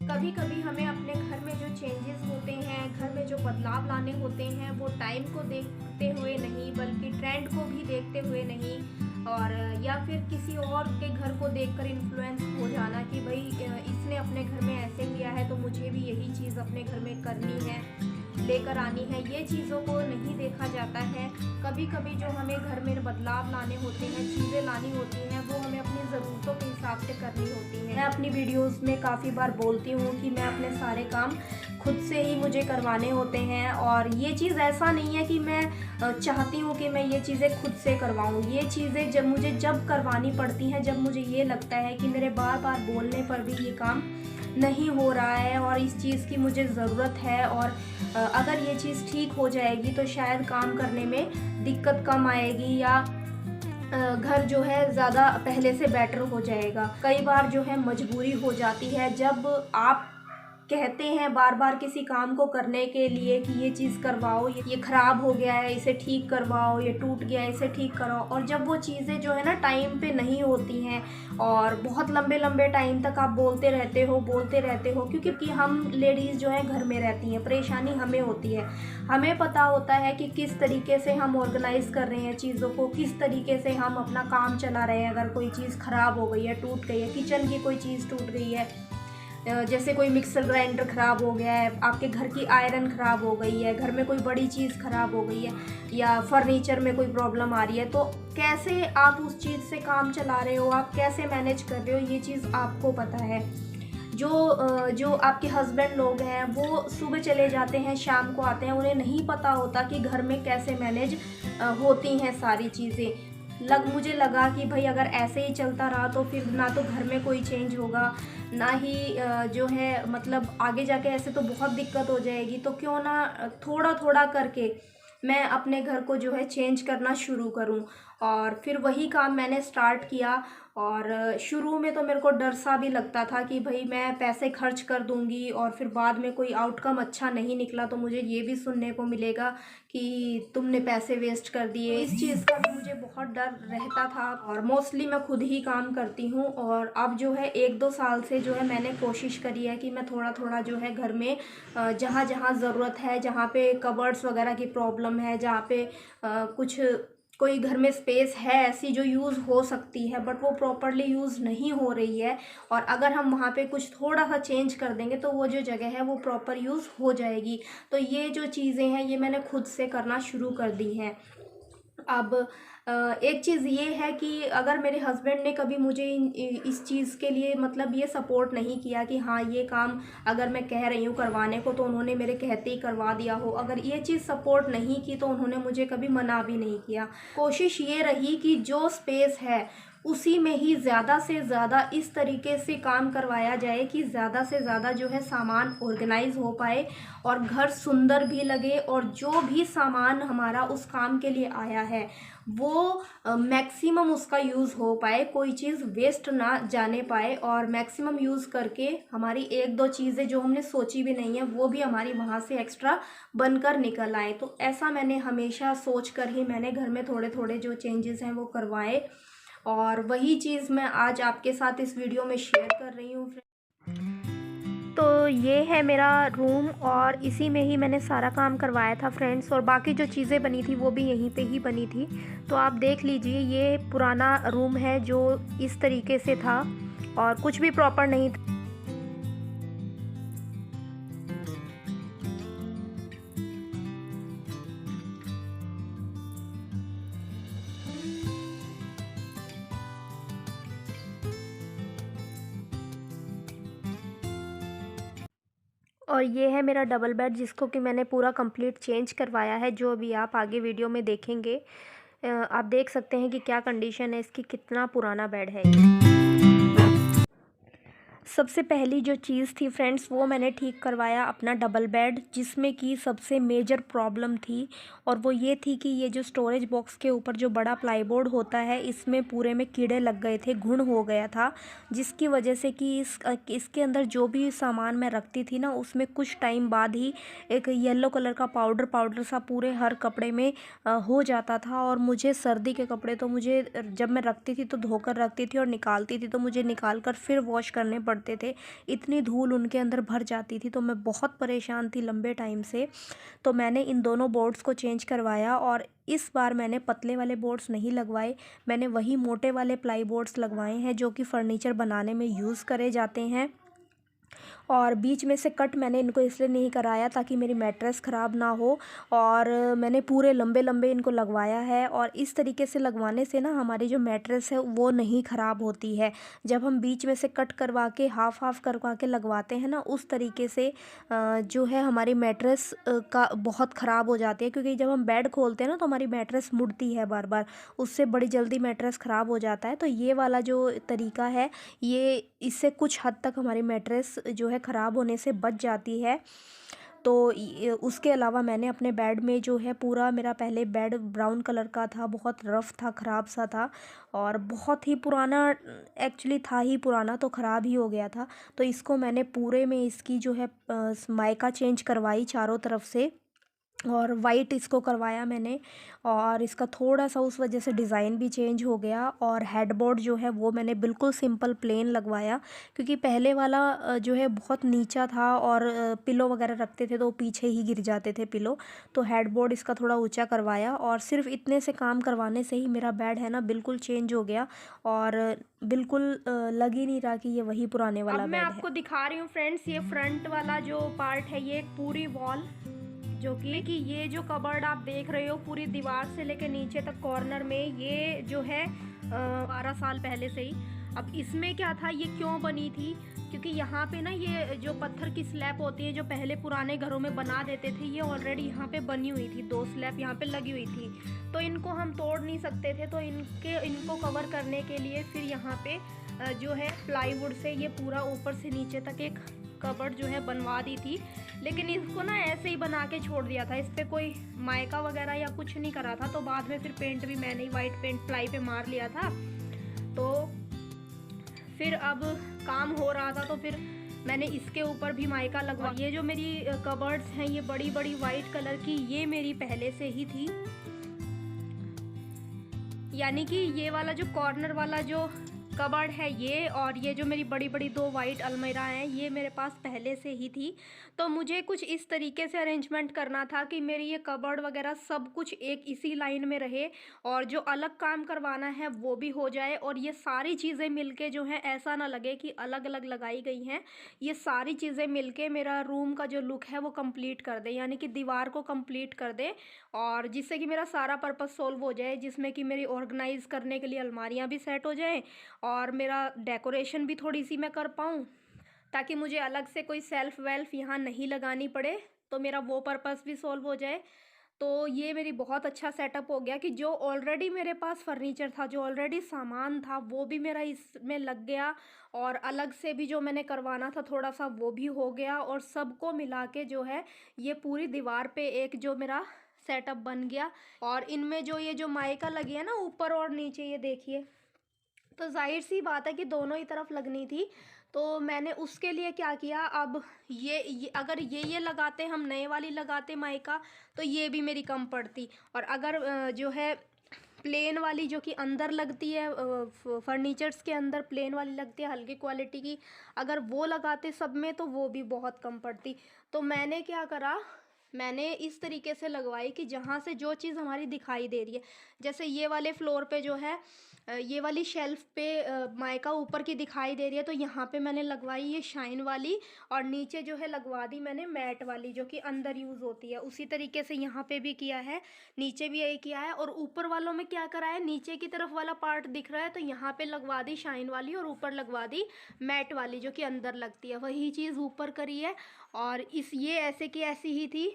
कभी कभी हमें अपने घर में जो चेंजेस होते हैं, घर में जो बदलाव लाने होते हैं, वो टाइम को देखते हुए नहीं बल्कि ट्रेंड को भी देखते हुए नहीं, और या फिर किसी और के घर को देखकर इन्फ्लुएंस हो जाना कि भाई इसने अपने घर में ऐसे किया है तो मुझे भी यही चीज़ अपने घर में करनी है, लेकर आनी है, ये चीज़ों को नहीं देखा जाता है। कभी कभी जो हमें घर में बदलाव लाने होते हैं, चीज़ें लानी होती हैं, वो हमें अपनी ज़रूरतों के हिसाब से करनी होती हैं। मैं अपनी वीडियोस में काफ़ी बार बोलती हूँ कि मैं अपने सारे काम खुद से ही मुझे करवाने होते हैं, और ये चीज़ ऐसा नहीं है कि मैं चाहती हूँ कि मैं ये चीज़ें खुद से करवाऊँ। ये चीज़ें जब करवानी पड़ती हैं, जब मुझे ये लगता है कि मेरे बार बार बोलने पर भी ये काम नहीं हो रहा है और इस चीज़ की मुझे ज़रूरत है, और अगर ये चीज़ ठीक हो जाएगी तो शायद काम करने में दिक्कत कम आएगी, या घर जो है ज़्यादा पहले से बेटर हो जाएगा। कई बार जो है मजबूरी हो जाती है, जब आप कहते हैं बार बार किसी काम को करने के लिए कि ये चीज़ करवाओ, ये ख़राब हो गया है इसे ठीक करवाओ, ये टूट गया है इसे ठीक कराओ, और जब वो चीज़ें जो है ना टाइम पे नहीं होती हैं और बहुत लंबे लंबे टाइम तक आप बोलते रहते हो, क्योंकि हम लेडीज़ जो है घर में रहती हैं, परेशानी हमें होती है। हमें पता होता है कि किस तरीके से हम ऑर्गेनाइज़ कर रहे हैं चीज़ों को, किस तरीके से हम अपना काम चला रहे हैं। अगर कोई चीज़ ख़राब हो गई है, टूट गई है, किचन की कोई चीज़ टूट गई है, जैसे कोई मिक्सर ग्राइंडर ख़राब हो गया है, आपके घर की आयरन ख़राब हो गई है, घर में कोई बड़ी चीज़ ख़राब हो गई है, या फर्नीचर में कोई प्रॉब्लम आ रही है, तो कैसे आप उस चीज़ से काम चला रहे हो, आप कैसे मैनेज कर रहे हो, ये चीज़ आपको पता है। जो आपके हस्बैंड लोग हैं वो सुबह चले जाते हैं, शाम को आते हैं, उन्हें नहीं पता होता कि घर में कैसे मैनेज होती हैं सारी चीज़ें। मुझे लगा कि भाई अगर ऐसे ही चलता रहा तो फिर ना तो घर में कोई चेंज होगा, ना ही जो है मतलब आगे जाके ऐसे तो बहुत दिक्कत हो जाएगी। तो क्यों ना थोड़ा थोड़ा करके मैं अपने घर को जो है चेंज करना शुरू करूं, और फिर वही काम मैंने स्टार्ट किया। और शुरू में तो मेरे को डर सा भी लगता था कि भाई मैं पैसे खर्च कर दूंगी और फिर बाद में कोई आउटकम अच्छा नहीं निकला तो मुझे ये भी सुनने को मिलेगा कि तुमने पैसे वेस्ट कर दिए। इस चीज़ का भी मुझे बहुत डर रहता था, और मोस्टली मैं खुद ही काम करती हूँ। और अब जो है 1-2 साल से जो है मैंने कोशिश करी है कि मैं थोड़ा थोड़ा जो है घर में जहाँ जहाँ ज़रूरत है, जहाँ पे कबर्ड्स वगैरह की प्रॉब्लम है, जहाँ पे कुछ कोई घर में स्पेस है ऐसी जो यूज़ हो सकती है बट वो प्रॉपरली यूज़ नहीं हो रही है, और अगर हम वहाँ पे कुछ थोड़ा सा चेंज कर देंगे तो वो जो जगह है वो प्रॉपर यूज़ हो जाएगी। तो ये जो चीज़ें हैं ये मैंने खुद से करना शुरू कर दी हैं। अब एक चीज़ ये है कि अगर मेरे हस्बैंड ने कभी मुझे इस चीज़ के लिए मतलब ये सपोर्ट नहीं किया कि हाँ ये काम अगर मैं कह रही हूँ करवाने को तो उन्होंने मेरे कहते ही करवा दिया हो, अगर ये चीज़ सपोर्ट नहीं की तो उन्होंने मुझे कभी मना भी नहीं किया। कोशिश ये रही कि जो स्पेस है उसी में ही ज़्यादा से ज़्यादा इस तरीके से काम करवाया जाए कि ज़्यादा से ज़्यादा जो है सामान ऑर्गेनाइज हो पाए और घर सुंदर भी लगे, और जो भी सामान हमारा उस काम के लिए आया है वो मैक्सिमम उसका यूज़ हो पाए, कोई चीज़ वेस्ट ना जाने पाए, और मैक्सिमम यूज़ करके हमारी 1-2 चीज़ें जो हमने सोची भी नहीं है वो भी हमारी वहाँ से एक्स्ट्रा बनकर निकल आए। तो ऐसा मैंने हमेशा सोच कर ही मैंने घर में थोड़े थोड़े जो चेंजेस हैं वो करवाए, और वही चीज़ मैं आज आपके साथ इस वीडियो में शेयर कर रही हूँ। तो ये है मेरा रूम, और इसी में ही मैंने सारा काम करवाया था फ्रेंड्स, और बाकी जो चीज़ें बनी थी वो भी यहीं पे ही बनी थी। तो आप देख लीजिए ये पुराना रूम है जो इस तरीके से था और कुछ भी प्रॉपर नहीं था। और ये है मेरा डबल बेड जिसको कि मैंने पूरा कंप्लीट चेंज करवाया है, जो अभी आप आगे वीडियो में देखेंगे। आप देख सकते हैं कि क्या कंडीशन है इसकी, कितना पुराना बेड है ये। सबसे पहली जो चीज़ थी फ्रेंड्स वो मैंने ठीक करवाया अपना डबल बेड, जिसमें कि सबसे मेजर प्रॉब्लम थी, और वो ये थी कि ये जो स्टोरेज बॉक्स के ऊपर जो बड़ा प्लाईबोर्ड होता है इसमें पूरे में कीड़े लग गए थे, घुन हो गया था, जिसकी वजह से कि इसके अंदर जो भी सामान मैं रखती थी ना उसमें कुछ टाइम बाद ही एक येलो कलर का पाउडर पाउडर सा पूरे हर कपड़े में हो जाता था। और मुझे सर्दी के कपड़े तो मुझे जब मैं रखती थी तो धोकर रखती थी और निकालती थी तो मुझे निकाल कर फिर वॉश करने पड़ते पड़ते थे, इतनी धूल उनके अंदर भर जाती थी, तो मैं बहुत परेशान थी लंबे टाइम से। तो मैंने इन दोनों बोर्ड्स को चेंज करवाया और इस बार मैंने पतले वाले बोर्ड्स नहीं लगवाए, मैंने वही मोटे वाले प्लाई बोर्ड्स लगवाए हैं जो कि फ़र्नीचर बनाने में यूज़ करे जाते हैं। और बीच में से कट मैंने इनको इसलिए नहीं कराया ताकि मेरी मैट्रेस ख़राब ना हो, और मैंने पूरे लंबे लंबे इनको लगवाया है। और इस तरीके से लगवाने से ना हमारी जो मैट्रेस है वो नहीं ख़राब होती है। जब हम बीच में से कट करवा के हाफ हाफ करवा के लगवाते हैं ना, उस तरीके से जो है हमारी मैट्रेस का बहुत ख़राब हो जाती है, क्योंकि जब हम बेड खोलते हैं ना तो हमारी मैट्रेस मुड़ती है बार बार, उससे बड़ी जल्दी मैट्रेस ख़राब हो जाता है। तो ये वाला जो तरीका है, ये इससे कुछ हद तक हमारी मैट्रेस जो है ख़राब होने से बच जाती है। तो उसके अलावा मैंने अपने बेड में जो है, पूरा मेरा पहले बेड ब्राउन कलर का था, बहुत रफ़ था, ख़राब सा था और बहुत ही पुराना, एक्चुअली था ही पुराना, तो ख़राब ही हो गया था। तो इसको मैंने पूरे में इसकी जो है माइका चेंज करवाई चारों तरफ से, और वाइट इसको करवाया मैंने, और इसका थोड़ा सा उस वजह से डिज़ाइन भी चेंज हो गया। और हेडबोर्ड जो है वो मैंने बिल्कुल सिंपल प्लेन लगवाया, क्योंकि पहले वाला जो है बहुत नीचा था और पिलो वगैरह रखते थे तो पीछे ही गिर जाते थे पिलो। तो हेडबोर्ड इसका थोड़ा ऊंचा करवाया, और सिर्फ इतने से काम करवाने से ही मेरा बेड है ना बिल्कुल चेंज हो गया, और बिल्कुल लग ही नहीं रहा कि ये वही पुराने वाला अब मैं बेड है। आपको दिखा रही हूँ फ्रेंड्स, ये फ्रंट वाला जो पार्ट है, ये पूरी वॉल, जो कि ये जो कबर्ड आप देख रहे हो पूरी दीवार से लेकर नीचे तक कॉर्नर में, ये जो है 12 साल पहले से ही। अब इसमें क्या था, ये क्यों बनी थी, क्योंकि यहाँ पे ना ये जो पत्थर की स्लैब होती है जो पहले पुराने घरों में बना देते थे, ये ऑलरेडी यहाँ पे बनी हुई थी, 2 स्लैब यहाँ पे लगी हुई थी। तो इनको हम तोड़ नहीं सकते थे, तो इनको कवर करने के लिए फिर यहाँ पे जो है प्लाईवुड से ये पूरा ऊपर से नीचे तक एक कबर्ड जो है बनवा दी थी। लेकिन इसको ना ऐसे ही बना के छोड़ दिया था, इस पर कोई मायका वगैरह या कुछ नहीं करा था। तो बाद में फिर पेंट भी मैंने ही वाइट पेंट प्लाई पे मार लिया था। तो फिर अब काम हो रहा था तो फिर मैंने इसके ऊपर भी मायका लगवा। ये जो मेरी कबर्ड्स हैं, ये बड़ी बड़ी वाइट कलर की, ये मेरी पहले से ही थी, यानी कि ये वाला जो कॉर्नर वाला जो कबर्ड है ये, और ये जो मेरी बड़ी बड़ी 2 वाइट अलमीरा हैं, ये मेरे पास पहले से ही थी। तो मुझे कुछ इस तरीके से अरेंजमेंट करना था कि मेरी ये कबर्ड वगैरह सब कुछ एक इसी लाइन में रहे, और जो अलग काम करवाना है वो भी हो जाए, और ये सारी चीज़ें मिलके जो है ऐसा ना लगे कि अलग अलग लगाई गई हैं। ये सारी चीज़ें मिलके मेरा रूम का जो लुक है वो कंप्लीट कर दे, यानी कि दीवार को कंप्लीट कर दे, और जिससे कि मेरा सारा पर्पस सोल्व हो जाए, जिसमें कि मेरी ऑर्गेनाइज करने के लिए अलमारियाँ भी सेट हो जाएँ, और मेरा डेकोरेशन भी थोड़ी सी मैं कर पाऊँ, ताकि मुझे अलग से कोई सेल्फ वेल्फ यहाँ नहीं लगानी पड़े, तो मेरा वो पर्पस भी सोल्व हो जाए। तो ये मेरी बहुत अच्छा सेटअप हो गया कि जो ऑलरेडी मेरे पास फर्नीचर था, जो ऑलरेडी सामान था, वो भी मेरा इसमें लग गया, और अलग से भी जो मैंने करवाना था थोड़ा सा वो भी हो गया, और सबको मिला के जो है ये पूरी दीवार पे एक जो मेरा सेटअप बन गया। और इनमें जो ये जो माइका लगी है ना ऊपर और नीचे, ये देखिए, तो जाहिर सी बात है कि दोनों ही तरफ लगनी थी। तो मैंने उसके लिए क्या किया, अब ये अगर ये लगाते, हम नए वाली लगाते माइका, तो ये भी मेरी कम पड़ती। और अगर जो है प्लेन वाली जो कि अंदर लगती है, फर्नीचर्स के अंदर प्लेन वाली लगती है हल्की क्वालिटी की, अगर वो लगाते सब में तो वो भी बहुत कम पड़ती। तो मैंने क्या करा, मैंने इस तरीके से लगवाई कि जहाँ से जो चीज़ हमारी दिखाई दे रही है, जैसे ये वाले फ्लोर पे जो है ये वाली शेल्फ पे माइका ऊपर की दिखाई दे रही है, तो यहाँ पे मैंने लगवाई ये शाइन वाली, और नीचे जो है लगवा दी मैंने मैट वाली जो कि अंदर यूज़ होती है। उसी तरीके से यहाँ पे भी किया है, नीचे भी यही किया है। और ऊपर वालों में क्या करा है, नीचे की तरफ वाला पार्ट दिख रहा है तो यहाँ पे लगवा दी शाइन वाली, और ऊपर लगवा दी मैट वाली जो कि अंदर लगती है, वही चीज़ ऊपर करी है। और ये ऐसे की ऐसी ही थी।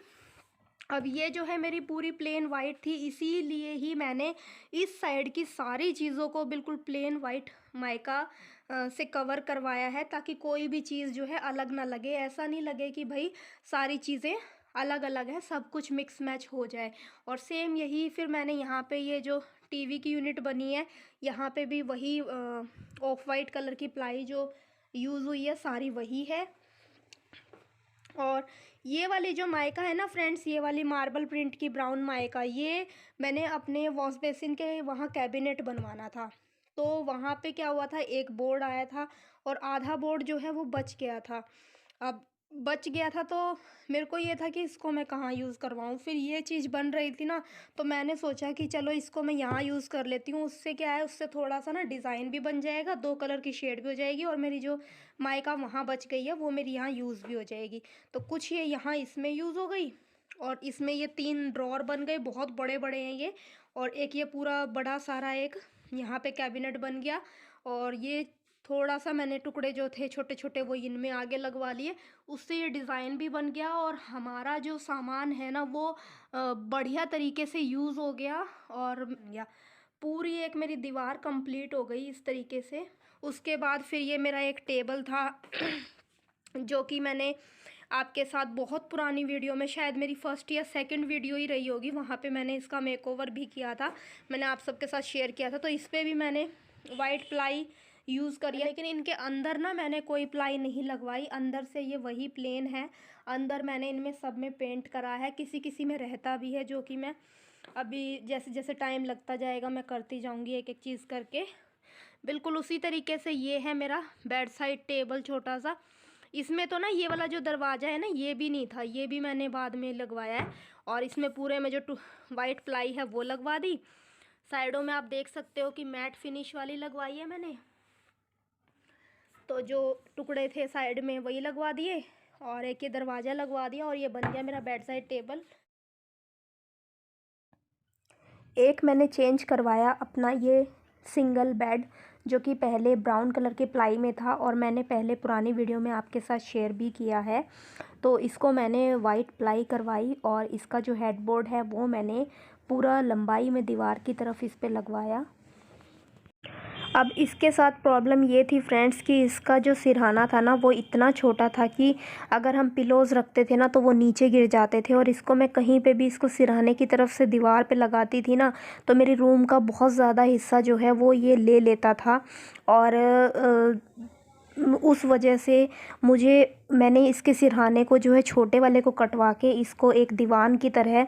अब ये जो है मेरी पूरी प्लेन वाइट थी, इसीलिए ही मैंने इस साइड की सारी चीज़ों को बिल्कुल प्लेन वाइट माइका से कवर करवाया है, ताकि कोई भी चीज़ जो है अलग ना लगे, ऐसा नहीं लगे कि भाई सारी चीज़ें अलग अलग है, सब कुछ मिक्स मैच हो जाए। और सेम यही फिर मैंने यहाँ पे ये जो टीवी की यूनिट बनी है, यहाँ पे भी वही ऑफ वाइट कलर की प्लाई जो यूज़ हुई है सारी वही है। और ये वाली जो माइका है ना फ्रेंड्स, ये वाली मार्बल प्रिंट की ब्राउन माइका, ये मैंने अपने वॉश बेसिन के वहाँ कैबिनेट बनवाना था, तो वहाँ पे क्या हुआ था, एक बोर्ड आया था और आधा बोर्ड जो है वो बच गया था। अब बच गया था तो मेरे को ये था कि इसको मैं कहाँ यूज़ करवाऊँ। फिर ये चीज़ बन रही थी ना, तो मैंने सोचा कि चलो इसको मैं यहाँ यूज़ कर लेती हूँ। उससे क्या है, उससे थोड़ा-सा ना डिज़ाइन भी बन जाएगा, 2 कलर की शेड भी हो जाएगी और मेरी जो माइका वहाँ बच गई है, वो मेरी यहाँ यूज़ भी हो जाएगी। तो कुछ ये यहाँ इसमें यूज़ हो गई और इसमें ये 3 ड्रॉअर बन गए, बहुत बड़े-बड़े हैं ये। और एक ये पूरा बड़ा सारा एक यहाँ पे कैबिनेट बन गया और ये थोड़ा-सा मैंने टुकड़े जो थे छोटे-छोटे वो इनमें आगे लगवा लिए। उससे ये डिज़ाइन भी बन गया और हमारा जो सामान है ना वो बढ़िया तरीके से यूज़ हो गया और या पूरी एक मेरी दीवार कंप्लीट हो गई इस तरीके से। उसके बाद फिर ये मेरा एक टेबल था जो कि मैंने आपके साथ बहुत पुरानी वीडियो में, शायद मेरी फर्स्ट या सेकंड वीडियो ही रही होगी, वहाँ पे मैंने इसका मेकओवर भी किया था। मैंने आप सबके साथ शेयर किया था। तो इस पे भी मैंने वाइट प्लाई यूज़ करी है, लेकिन इनके अंदर ना मैंने कोई प्लाई नहीं लगवाई। अंदर से ये वही प्लेन है। अंदर मैंने इनमें सब में पेंट करा है, किसी किसी में रहता भी है, जो कि मैं अभी जैसे जैसे टाइम लगता जाएगा मैं करती जाऊँगी एक एक चीज़ करके। बिल्कुल उसी तरीके से ये है मेरा बेड साइड टेबल छोटा सा। इसमें तो ना ये वाला जो दरवाज़ा है ना, ये भी नहीं था, ये भी मैंने बाद में लगवाया है। और इसमें पूरे में जो वाइट प्लाई है वो लगवा दी। साइडों में आप देख सकते हो कि मैट फिनिश वाली लगवाई है मैंने। तो जो टुकड़े थे साइड में वही लगवा दिए और एक ये दरवाज़ा लगवा दिया और ये बन गया मेरा बेड साइड टेबल। एक मैंने चेंज करवाया अपना ये सिंगल बेड, जो कि पहले ब्राउन कलर के प्लाई में था और मैंने पहले पुरानी वीडियो में आपके साथ शेयर भी किया है। तो इसको मैंने वाइट प्लाई करवाई और इसका जो हेडबोर्ड है वो मैंने पूरा लंबाई में दीवार की तरफ इस पे लगवाया। अब इसके साथ प्रॉब्लम ये थी फ्रेंड्स कि इसका जो सिरहाना था ना वो इतना छोटा था कि अगर हम पिलोज़ रखते थे ना तो वो नीचे गिर जाते थे। और इसको मैं कहीं पे भी इसको सिरहाने की तरफ से दीवार पे लगाती थी ना, तो मेरे रूम का बहुत ज़्यादा हिस्सा जो है वो ये ले लेता था। और उस वजह से मैंने इसके सिरहाने को जो है छोटे वाले को कटवा के इसको एक दीवान की तरह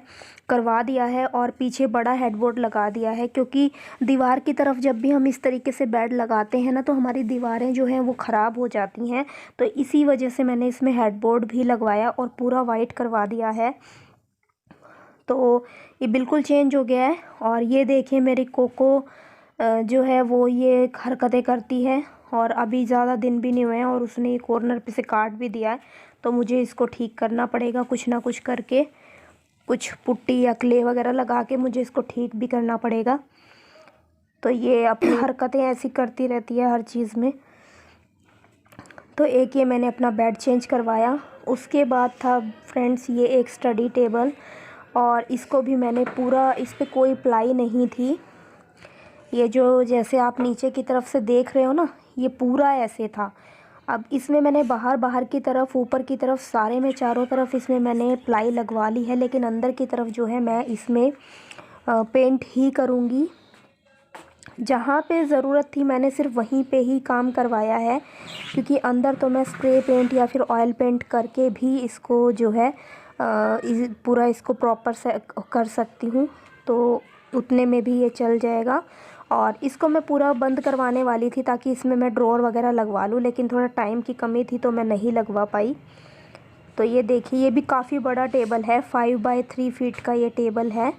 करवा दिया है और पीछे बड़ा हेडबोर्ड लगा दिया है। क्योंकि दीवार की तरफ जब भी हम इस तरीके से बेड लगाते हैं ना तो हमारी दीवारें जो हैं वो ख़राब हो जाती हैं। तो इसी वजह से मैंने इसमें हेडबोर्ड भी लगवाया और पूरा वाइट करवा दिया है। तो ये बिल्कुल चेंज हो गया है। और ये देखिए मेरी कोको जो है वो ये हरकतें करती है और अभी ज़्यादा दिन भी नहीं हुए हैं और उसने कॉर्नर पे से काट भी दिया है। तो मुझे इसको ठीक करना पड़ेगा कुछ ना कुछ करके, कुछ पुट्टी या क्ले वगैरह लगा के मुझे इसको ठीक भी करना पड़ेगा। तो ये अपनी हरकतें ऐसी करती रहती है हर चीज़ में। तो एक ये मैंने अपना बेड चेंज करवाया। उसके बाद था फ्रेंड्स ये एक स्टडी टेबल और इसको भी मैंने पूरा, इस पे कोई प्लाई नहीं थी। ये जो जैसे आप नीचे की तरफ से देख रहे हो ना, ये पूरा ऐसे था। अब इसमें मैंने बाहर की तरफ, ऊपर की तरफ, सारे में चारों तरफ इसमें मैंने प्लाई लगवा ली है। लेकिन अंदर की तरफ जो है मैं इसमें पेंट ही करूँगी। जहाँ पे ज़रूरत थी मैंने सिर्फ वहीं पे ही काम करवाया है, क्योंकि अंदर तो मैं स्प्रे पेंट या फिर ऑयल पेंट करके भी इसको जो है पूरा इसको प्रॉपर से कर सकती हूँ। तो उतने में भी ये चल जाएगा। और इसको मैं पूरा बंद करवाने वाली थी ताकि इसमें मैं ड्रॉअर वगैरह लगवा लूँ, लेकिन थोड़ा टाइम की कमी थी तो मैं नहीं लगवा पाई। तो ये देखिए ये भी काफ़ी बड़ा टेबल है, 5 बाय 3 फीट का ये टेबल है।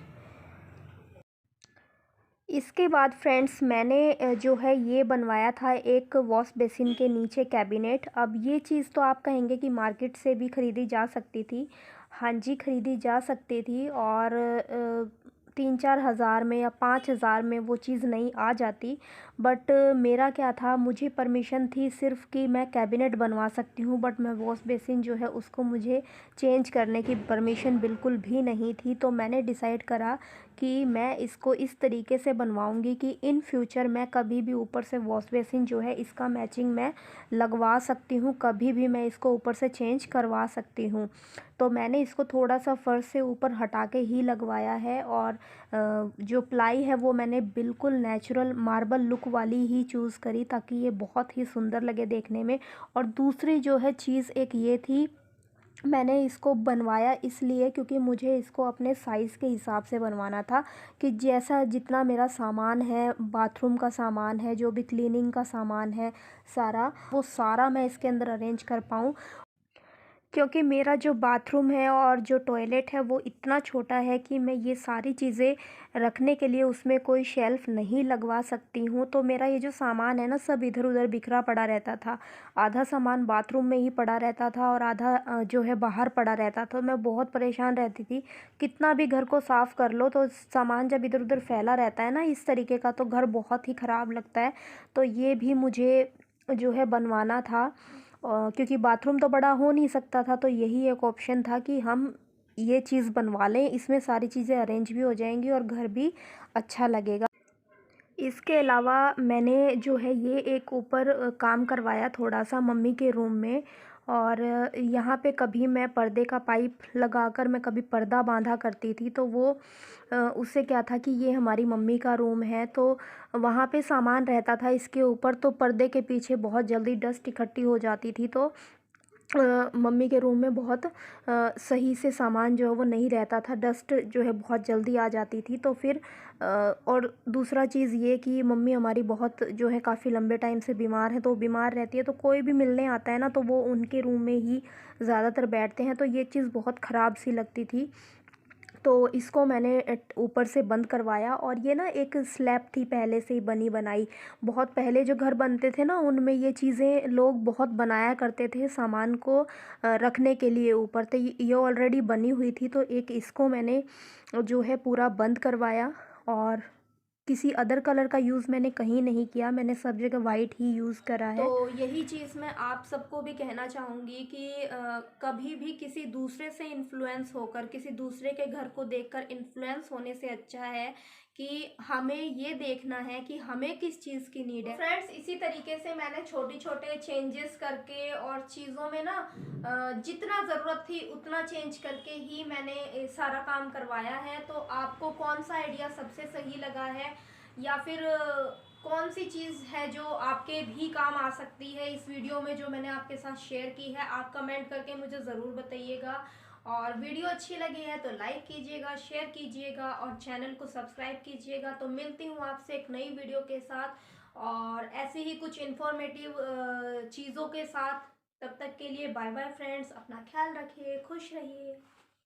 इसके बाद फ्रेंड्स मैंने जो है ये बनवाया था एक वॉश बेसिन के नीचे कैबिनेट। अब ये चीज़ तो आप कहेंगे कि मार्केट से भी ख़रीदी जा सकती थी। हाँ जी, ख़रीदी जा सकती थी और 3-4 हज़ार में या 5 हज़ार में वो चीज़ नहीं आ जाती। बट मेरा क्या था, मुझे परमिशन थी सिर्फ़ कि मैं कैबिनेट बनवा सकती हूँ, बट मैं वॉश बेसिन जो है उसको मुझे चेंज करने की परमिशन बिल्कुल भी नहीं थी। तो मैंने डिसाइड करा कि मैं इसको इस तरीके से बनवाऊंगी कि इन फ्यूचर मैं कभी भी ऊपर से वॉश बेसिन जो है इसका मैचिंग मैं लगवा सकती हूँ, कभी भी मैं इसको ऊपर से चेंज करवा सकती हूँ। तो मैंने इसको थोड़ा सा फर्श से ऊपर हटा के ही लगवाया है। और जो प्लाई है वो मैंने बिल्कुल नेचुरल मार्बल लुक वाली ही चूज़ करी ताकि ये बहुत ही सुंदर लगे देखने में। और दूसरी जो है चीज़ एक ये थी मैंने इसको बनवाया इसलिए क्योंकि मुझे इसको अपने साइज़ के हिसाब से बनवाना था कि जैसा जितना मेरा सामान है, बाथरूम का सामान है, जो भी क्लीनिंग का सामान है सारा, वो सारा मैं इसके अंदर अरेंज कर पाऊँ। क्योंकि मेरा जो बाथरूम है और जो टॉयलेट है वो इतना छोटा है कि मैं ये सारी चीज़ें रखने के लिए उसमें कोई शेल्फ़ नहीं लगवा सकती हूँ। तो मेरा ये जो सामान है ना, सब इधर-उधर बिखरा पड़ा रहता था। आधा सामान बाथरूम में ही पड़ा रहता था और आधा जो है बाहर पड़ा रहता था। मैं बहुत परेशान रहती थी। कितना भी घर को साफ़ कर लो तो सामान जब इधर-उधर फैला रहता है ना इस तरीके का, तो घर बहुत ही ख़राब लगता है। तो ये भी मुझे जो है बनवाना था, क्योंकि बाथरूम तो बड़ा हो नहीं सकता था, तो यही एक ऑप्शन था कि हम ये चीज़ बनवा लें, इसमें सारी चीज़ें अरेंज भी हो जाएंगी और घर भी अच्छा लगेगा। इसके अलावा मैंने जो है ये एक ऊपर काम करवाया थोड़ा सा मम्मी के रूम में। और यहाँ पे कभी मैं पर्दे का पाइप लगाकर मैं कभी पर्दा बांधा करती थी, तो वो उससे क्या था कि ये हमारी मम्मी का रूम है, तो वहाँ पे सामान रहता था इसके ऊपर, तो पर्दे के पीछे बहुत जल्दी डस्ट इकट्ठी हो जाती थी। तो मम्मी के रूम में बहुत सही से सामान जो है वो नहीं रहता था, डस्ट जो है बहुत जल्दी आ जाती थी। तो फिर और दूसरा चीज़ ये कि मम्मी हमारी बहुत जो है काफ़ी लंबे टाइम से बीमार है, तो वो बीमार रहती है, तो कोई भी मिलने आता है ना तो वो उनके रूम में ही ज़्यादातर बैठते हैं, तो ये चीज़ बहुत ख़राब सी लगती थी। तो इसको मैंने ऊपर से बंद करवाया। और ये ना एक स्लैब थी पहले से ही बनी बनाई। बहुत पहले जो घर बनते थे ना उनमें ये चीज़ें लोग बहुत बनाया करते थे सामान को रखने के लिए ऊपर, तो ये ऑलरेडी बनी हुई थी, तो एक इसको मैंने जो है पूरा बंद करवाया। और किसी अदर कलर का यूज़ मैंने कहीं नहीं किया, मैंने सब जगह वाइट ही यूज़ करा है। तो यही चीज़ मैं आप सबको भी कहना चाहूँगी कि कभी भी किसी दूसरे से इन्फ्लुएंस होकर, किसी दूसरे के घर को देखकर इन्फ्लुएंस होने से अच्छा है कि हमें ये देखना है कि हमें किस चीज़ की नीड है। फ्रेंड्स, इसी तरीके से मैंने छोटे छोटे चेंजेस करके और चीज़ों में ना जितना ज़रूरत थी उतना चेंज करके ही मैंने सारा काम करवाया है। तो आपको कौन सा आइडिया सबसे सही लगा है, या फिर कौन सी चीज़ है जो आपके भी काम आ सकती है इस वीडियो में जो मैंने आपके साथ शेयर की है, आप कमेंट करके मुझे ज़रूर बताइएगा। और वीडियो अच्छी लगी है तो लाइक कीजिएगा, शेयर कीजिएगा और चैनल को सब्सक्राइब कीजिएगा। तो मिलती हूँ आपसे एक नई वीडियो के साथ और ऐसे ही कुछ इन्फॉर्मेटिव चीज़ों के साथ। तब तक के लिए बाय बाय फ्रेंड्स, अपना ख्याल रखिए, खुश रहिए।